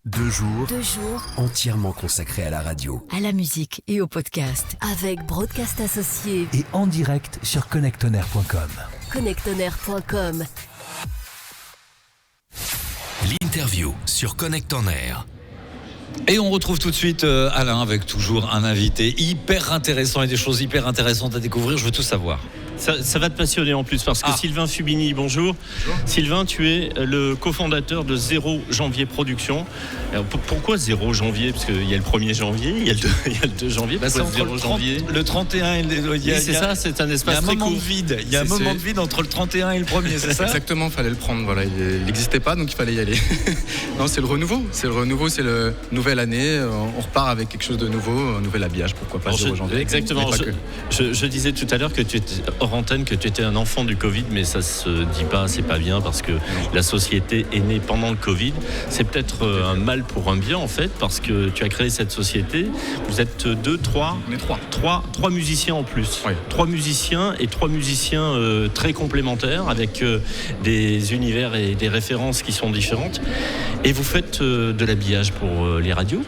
2 jours, 2 jours entièrement consacrés à la radio. à la musique et au podcast avec Broadcast Associés. Et en direct sur connectonaire.com. Connectonaire.com. L'interview sur Connect en Air. Et on retrouve tout de suite Alain avec toujours un invité hyper intéressant et des choses hyper intéressantes à découvrir. Je veux tout savoir. Ça va te passionner en plus parce que Sylvain Fubini, bonjour. Sylvain, tu es le cofondateur de 0 janvier Productions. Alors, pourquoi 0 janvier? Parce qu'il y a le 1er janvier, il y a le 2 janvier. C'est Pourquoi entre 0 janvier le 31 et le... Oui, c'est ça, c'est un espace très court. Il y a un moment de vide entre le 31 et le 1er, c'est ça? Exactement, il fallait le prendre. Voilà, il n'existait pas, donc il fallait y aller. Non, c'est le renouveau. C'est le nouvelle année. On repart avec quelque chose de nouveau, un nouvel habillage, pourquoi pas 0 janvier. Exactement. Je disais tout à l'heure que tu étais hors antenne, que tu étais un enfant du Covid, mais ça se dit pas, c'est pas bien parce que la société est née pendant le Covid. C'est peut-être un mal pour un bien en fait, parce que tu as créé cette société. Vous êtes 2, 3. On est 3. 3 musiciens en plus. Oui. 3 musiciens et 3 musiciens très complémentaires avec des univers et des références qui sont différentes. Et vous faites de l'habillage pour les radios.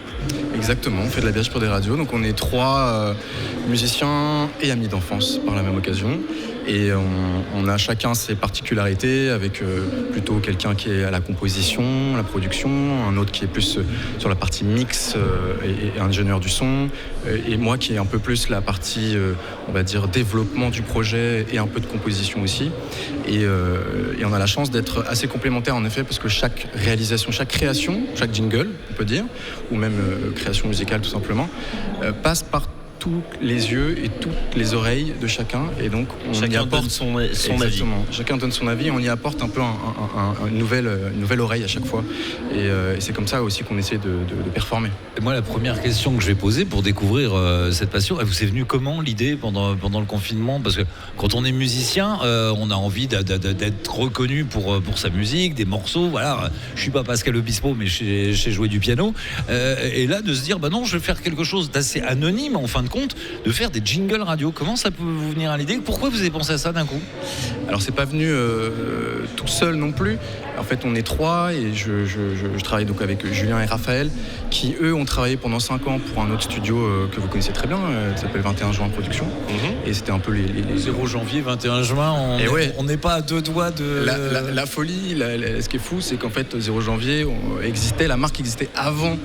Exactement, on fait de l'habillage pour des radios. Donc on est 3 musiciens et amis d'enfance par la même occasion. Et on a chacun ses particularités, avec plutôt quelqu'un qui est à la composition, la production, un autre qui est plus sur la partie mix et ingénieur du son, et moi qui est un peu plus la partie, on va dire, développement du projet et un peu de composition aussi. Et on a la chance d'être assez complémentaires en effet, parce que chaque réalisation, chaque création, chaque jingle, on peut dire, ou même création musicale tout simplement, passe par tous les yeux et toutes les oreilles de chacun, et donc on y Chacun apporte donne son avis. Chacun donne son avis, et on y apporte un peu une nouvelle oreille à chaque fois, et c'est comme ça aussi qu'on essaie de performer. Et moi, la première question que je vais poser pour découvrir cette passion, elle vous est venue comment l'idée pendant le confinement? Parce que quand on est musicien, on a envie d'être reconnu pour sa musique, des morceaux. Voilà, je suis pas Pascal Obispo, mais j'ai joué du piano. Et là, de se dire, bah non, je vais faire quelque chose d'assez anonyme en fin de compte, de faire des jingles radio. Comment ça peut vous venir à l'idée? Pourquoi vous avez pensé à ça d'un coup? Alors c'est pas venu tout seul non plus. En fait, on est 3, et je travaille donc avec Julien et Raphaël, qui eux ont travaillé pendant 5 ans pour un autre studio que vous connaissez très bien, qui s'appelle 21 juin Productions. Et c'était un peu les 0 janvier, 21 juin, on n'est pas à 2 doigts de... La folie, ce qui est fou, c'est qu'en fait 0 janvier la marque existait avant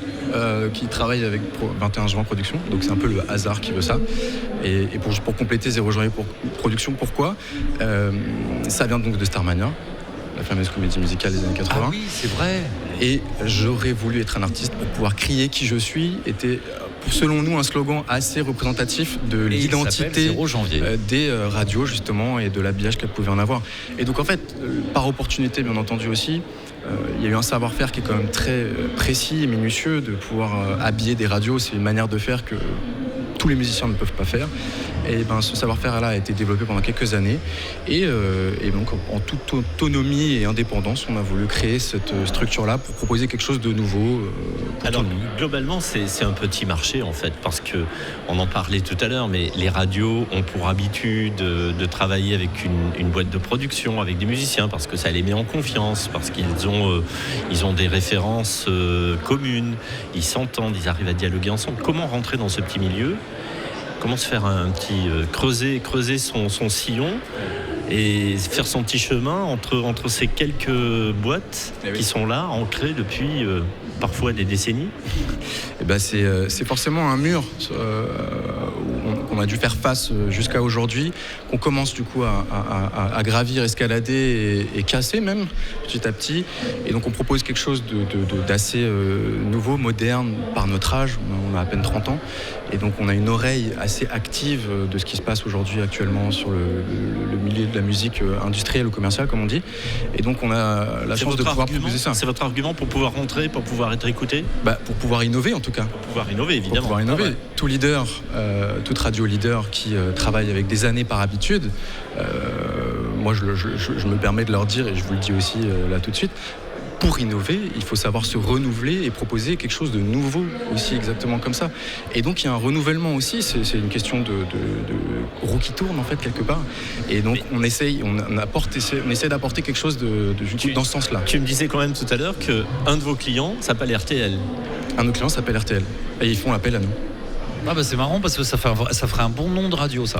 qu'ils travaillent avec 21 juin Productions. Donc c'est un peu le hasard qui veut ça. Et pour compléter 0 janvier Productions, pourquoi ça vient donc de Starmania, la fameuse comédie musicale des années 80. Ah oui, c'est vrai. Et j'aurais voulu être un artiste pour pouvoir crier qui je suis. Était, selon nous, un slogan assez représentatif de l'identité 0 janvier. Des radios, justement, et de l'habillage qu'elles pouvaient en avoir. Et donc, en fait, par opportunité, bien entendu aussi, il y a eu un savoir-faire qui est quand même très précis et minutieux, de pouvoir habiller des radios. C'est une manière de faire que tous les musiciens ne peuvent pas faire. Et ce savoir-faire-là a été développé pendant quelques années, et donc en toute autonomie et indépendance, on a voulu créer cette structure-là pour proposer quelque chose de nouveau. Alors globalement, c'est un petit marché en fait, parce que on en parlait tout à l'heure, mais les radios ont pour habitude de travailler avec une boîte de production, avec des musiciens, parce que ça les met en confiance, parce qu'ils ont des références communes, ils s'entendent, ils arrivent à dialoguer ensemble. Comment rentrer dans ce petit milieu? Comment se faire un petit creuser son sillon et faire son petit chemin entre ces quelques boîtes qui sont là, ancrées depuis parfois des décennies? C'est forcément un mur qu'on a dû faire face jusqu'à aujourd'hui, qu'on commence du coup à gravir, escalader et casser même petit à petit. Et donc on propose quelque chose d'assez nouveau, moderne par notre âge. On a à peine 30 ans, et donc on a une oreille assez active de ce qui se passe aujourd'hui actuellement sur le milieu de la musique industrielle ou commerciale, comme on dit. Et donc on a la chance de pouvoir proposer ça. C'est votre argument pour pouvoir rentrer, pour pouvoir être écouté? Pour pouvoir innover en tout cas. Pour pouvoir innover, évidemment. Pour pouvoir innover. Tout leader, toute radio leader qui travaille avec des années par habitude, moi je me permets de leur dire, et je vous le dis aussi là tout de suite, pour innover, il faut savoir se renouveler et proposer quelque chose de nouveau aussi, exactement comme ça. Et donc il y a un renouvellement aussi, c'est une question de roue qui tourne en fait quelque part. Et donc on essaie d'apporter quelque chose dans ce sens-là. Tu me disais quand même tout à l'heure qu'un de vos clients s'appelle RTL. Un de nos clients s'appelle RTL et ils font appel à nous. Ah bah c'est marrant parce que ça ferait un bon nom de radio ça.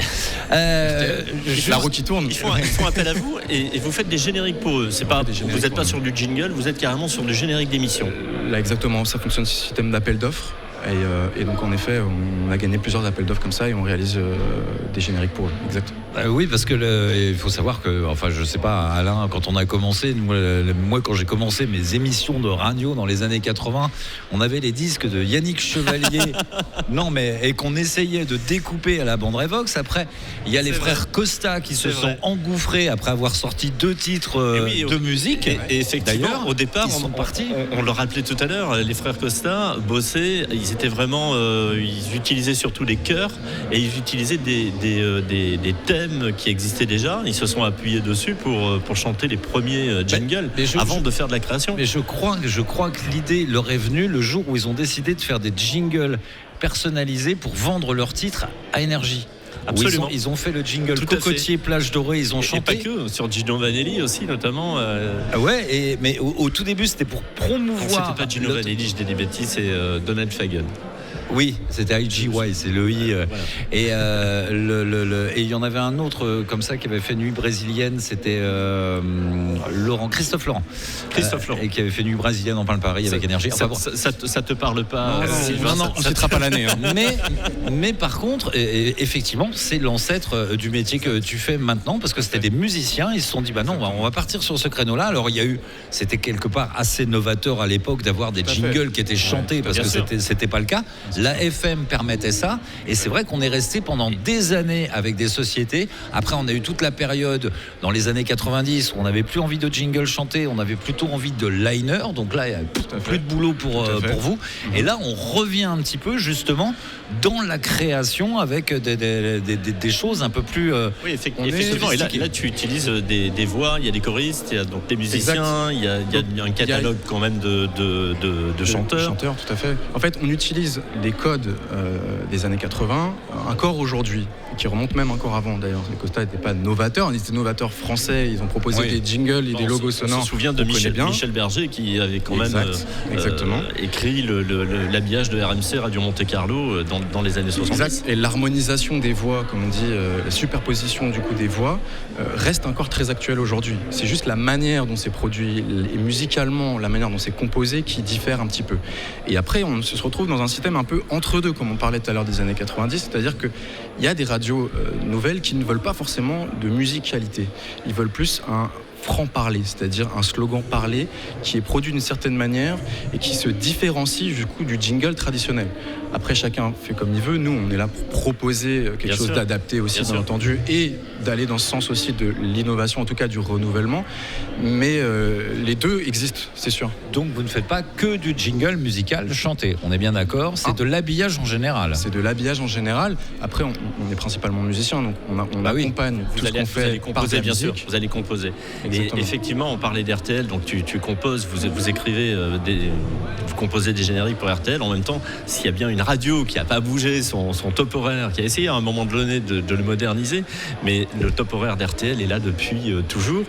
La roue qui tourne. Ils font appel à vous et vous faites des génériques pour eux. Vous n'êtes pas sur du jingle, vous êtes carrément sur du générique d'émission. Là exactement, ça fonctionne sur système d'appel d'offres. Et donc en effet, on a gagné plusieurs appels d'offres comme ça et on réalise des génériques pour eux. Exact. Oui, parce que il faut savoir que, enfin, je sais pas, Alain, quand on a commencé, moi quand j'ai commencé mes émissions de radio dans les années 80, on avait les disques de Yannick Chevalier. Et qu'on essayait de découper à la bande Revox. Après, il y a les frères Costa qui se sont engouffrés après avoir sorti 2 titres de musique. Et effectivement, au départ, ils sont partis. On le rappelait tout à l'heure, les frères Costa bossaient. Ils étaient vraiment, ils utilisaient surtout les chœurs et ils utilisaient des thèmes qui existaient déjà. Ils se sont appuyés dessus pour chanter les premiers jingles avant de faire de la création. Mais je crois que l'idée leur est venue le jour où ils ont décidé de faire des jingles personnalisés pour vendre leurs titres à Énergie. Absolument. Ils ont fait le jingle Cocotier, Plage Dorée, ils ont chanté. Et pas que, sur Gino Vanelli aussi notamment. Mais au tout début c'était pour promouvoir. C'était pas Gino Vanelli, je dis des bêtises, c'est Donald Fagen. Oui, c'était IGY, c'est le I. Voilà. Et il y en avait un autre comme ça qui avait fait Nuit brésilienne, c'était Christophe Laurent. Et qui avait fait Nuit brésilienne en plein Paris avec Énergie. Ça te parle pas, Sylvain? Non, on ne citera pas l'année. Hein. Mais par contre, effectivement, c'est l'ancêtre du métier que tu fais maintenant, parce que c'était des musiciens, ils se sont dit, bah non, on va partir sur ce créneau-là. Alors c'était quelque part assez novateur à l'époque d'avoir des jingles qui étaient chantés, parce que c'était pas le cas. La FM permettait ça, et c'est vrai qu'on est resté pendant des années avec des sociétés. Après, on a eu toute la période dans les années 90 où on n'avait plus envie de jingle chanté, on avait plutôt envie de liner. Donc là, il n'y a plus de boulot pour vous. Et là, on revient un petit peu justement dans la création avec des choses un peu plus. Oui, effectivement. Et là, tu utilises des voix, il y a des choristes, il y a donc des musiciens, il y a un catalogue quand même de chanteurs. Chanteurs, tout à fait. En fait, on utilise les codes des années 80 encore aujourd'hui, qui remontent même encore avant d'ailleurs. Les Costa n'étaient pas novateurs, ils étaient novateurs français, ils ont proposé des jingles et des logos sonores. On se souvient de Michel Berger qui avait quand même écrit l'habillage de RMC Radio Monte Carlo dans les années 70. Exact. Et l'harmonisation des voix, comme on dit, la superposition du coup des voix reste encore très actuelle aujourd'hui. C'est juste la manière dont c'est produit et musicalement la manière dont c'est composé qui diffère un petit peu. Et après on se retrouve dans un système un peu entre deux, comme on parlait tout à l'heure des années 90, c'est-à-dire qu'il y a des radios nouvelles qui ne veulent pas forcément de musicalité. Ils veulent plus un franc-parler, c'est-à-dire un slogan parlé qui est produit d'une certaine manière et qui se différencie du coup du jingle traditionnel. Après, chacun fait comme il veut. Nous, on est là pour proposer quelque chose d'adapté aussi, bien entendu, et d'aller dans ce sens aussi de l'innovation, en tout cas du renouvellement. Mais les deux existent, c'est sûr. Donc, vous ne faites pas que du jingle musical chanté. On est bien d'accord. C'est de l'habillage en général. C'est de l'habillage en général. Après, on est principalement musicien, donc on accompagne tout ce qu'on fait. Vous allez composer, bien sûr. Vous allez composer. Exactement. Et effectivement, on parlait d'RTL, donc tu composes, vous écrivez, vous composez des génériques pour RTL. En même temps, s'il y a bien une radio qui n'a pas bougé son top horaire, qui a essayé à un moment donné de le moderniser, mais le top horaire d'RTL est là depuis toujours.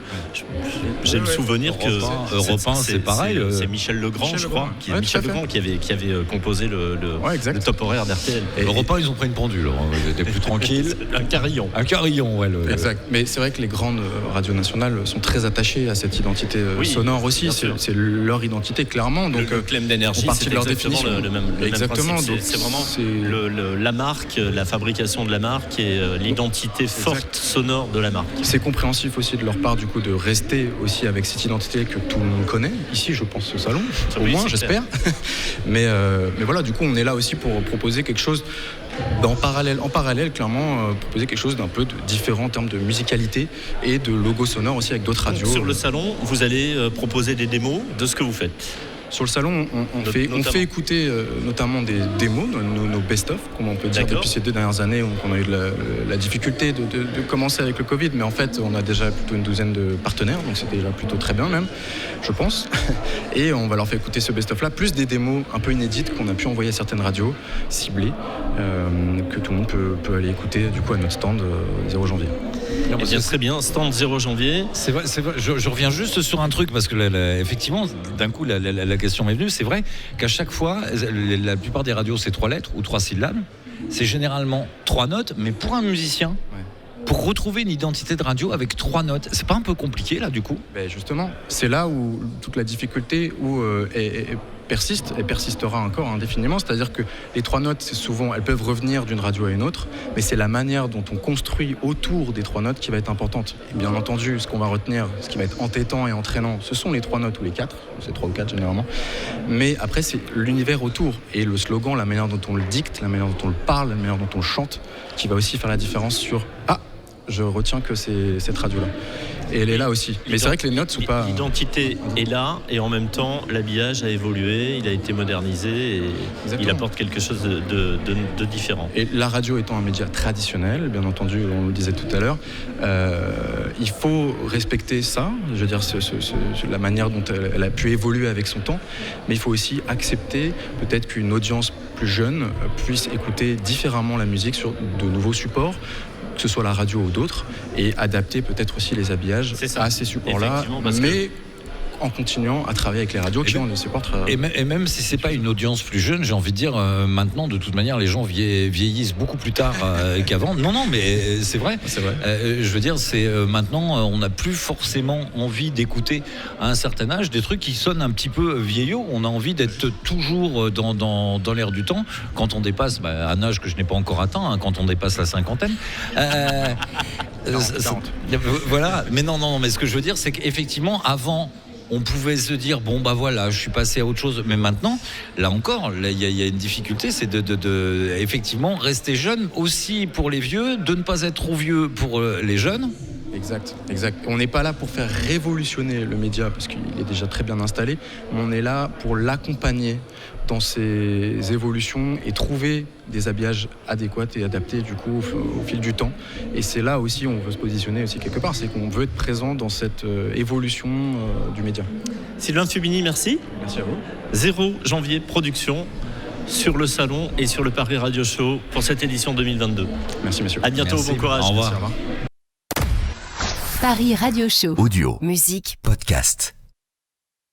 J'ai le souvenir que Europe 1, c'est pareil. C'est Michel Legrand, je crois, Michel Legrand qui avait composé le top horaire d'RTL. Europe 1, ils ont pris une pendule, ils étaient plus tranquilles. Un carillon. Exact. Mais c'est vrai que les grandes radios nationales sont très attachées à cette identité sonore aussi. C'est leur identité, clairement. Donc, le Clem d'énergie, c'est leur exactement définition. le même Exactement. principe. C'est vraiment la marque, la fabrication de la marque et l'identité forte sonore de la marque. C'est compréhensif aussi de leur part, du coup, de rester aussi avec cette identité que tout le monde connaît. Ici, je pense, au salon, au moins, j'espère. mais voilà, du coup, on est là aussi pour proposer quelque chose en parallèle, clairement, proposer quelque chose d'un peu différent en termes de musicalité et de logo sonore aussi avec d'autres radios. Sur le salon, vous allez proposer des démos de ce que vous faites. Sur le salon, on fait écouter notamment des démos, nos best-of, comme on peut dire. D'accord. Depuis ces 2 dernières années, on a eu la difficulté de commencer avec le Covid, mais en fait, on a déjà plutôt une 12aine de partenaires, donc c'était déjà plutôt très bien même, je pense. Et on va leur faire écouter ce best-of-là, plus des démos un peu inédites qu'on a pu envoyer à certaines radios ciblées, que tout le monde peut aller écouter du coup à notre stand 0 janvier. Eh bien, très bien, stand 0 janvier. C'est vrai, je reviens juste sur un truc parce que effectivement, d'un coup, la question m'est venue. C'est vrai qu'à chaque fois, la plupart des radios, c'est 3 lettres ou 3 syllabes. C'est généralement 3 notes, mais pour un musicien, pour retrouver une identité de radio avec 3 notes, c'est pas un peu compliqué là du coup ? Ben justement, c'est là où toute la difficulté persiste et persistera encore indéfiniment. C'est-à-dire que les 3 notes, elles peuvent revenir d'une radio à une autre, mais c'est la manière dont on construit autour des 3 notes qui va être importante. Et bien entendu, ce qu'on va retenir, ce qui va être entêtant et entraînant, ce sont les 3 notes ou les 4, c'est 3 ou 4 généralement. Mais après, c'est l'univers autour et le slogan, la manière dont on le dicte, la manière dont on le parle, la manière dont on le chante, qui va aussi faire la différence sur je retiens que c'est cette radio-là. Et elle est là aussi. Mais c'est vrai que les notes sont pas... L'identité est là et en même temps, l'habillage a évolué, il a été modernisé et il apporte quelque chose de différent. Et la radio étant un média traditionnel, bien entendu, on le disait tout à l'heure, il faut respecter ça, je veux dire, la manière dont elle a pu évoluer avec son temps, mais il faut aussi accepter peut-être qu'une audience plus jeune puisse écouter différemment la musique sur de nouveaux supports, que ce soit la radio ou d'autres, et adapter peut-être aussi les habillages à ces supports-là, mais en continuant à travailler avec les radios qui ont des supports très... Et même si c'est pas une audience plus jeune, j'ai envie de dire, maintenant, de toute manière, les gens vieillissent beaucoup plus tard qu'avant. Non, mais c'est vrai. C'est vrai. Je veux dire, c'est maintenant, on n'a plus forcément envie d'écouter à un certain âge des trucs qui sonnent un petit peu vieillots. On a envie d'être toujours dans l'air du temps. Quand on dépasse un âge que je n'ai pas encore atteint, quand on dépasse la cinquantaine. Voilà. Mais non, mais ce que je veux dire, c'est qu'effectivement, avant, on pouvait se dire voilà, je suis passé à autre chose, mais maintenant, là encore, il y a une difficulté, c'est de effectivement rester jeune aussi pour les vieux, de ne pas être trop vieux pour les jeunes. Exact. On n'est pas là pour faire révolutionner le média parce qu'il est déjà très bien installé, mais on est là pour l'accompagner dans ses évolutions et trouver des habillages adéquats et adaptés du coup au fil du temps. Et c'est là aussi où on veut se positionner aussi quelque part, c'est qu'on veut être présent dans cette évolution du média. Sylvain Fubini, merci. Merci à vous. 0 janvier production sur le salon et sur le Paris Radio Show pour cette édition 2022. Merci messieurs. À bientôt, merci. Bon courage. Au revoir. Merci, au revoir. Paris Radio Show. Audio, Musique, podcast.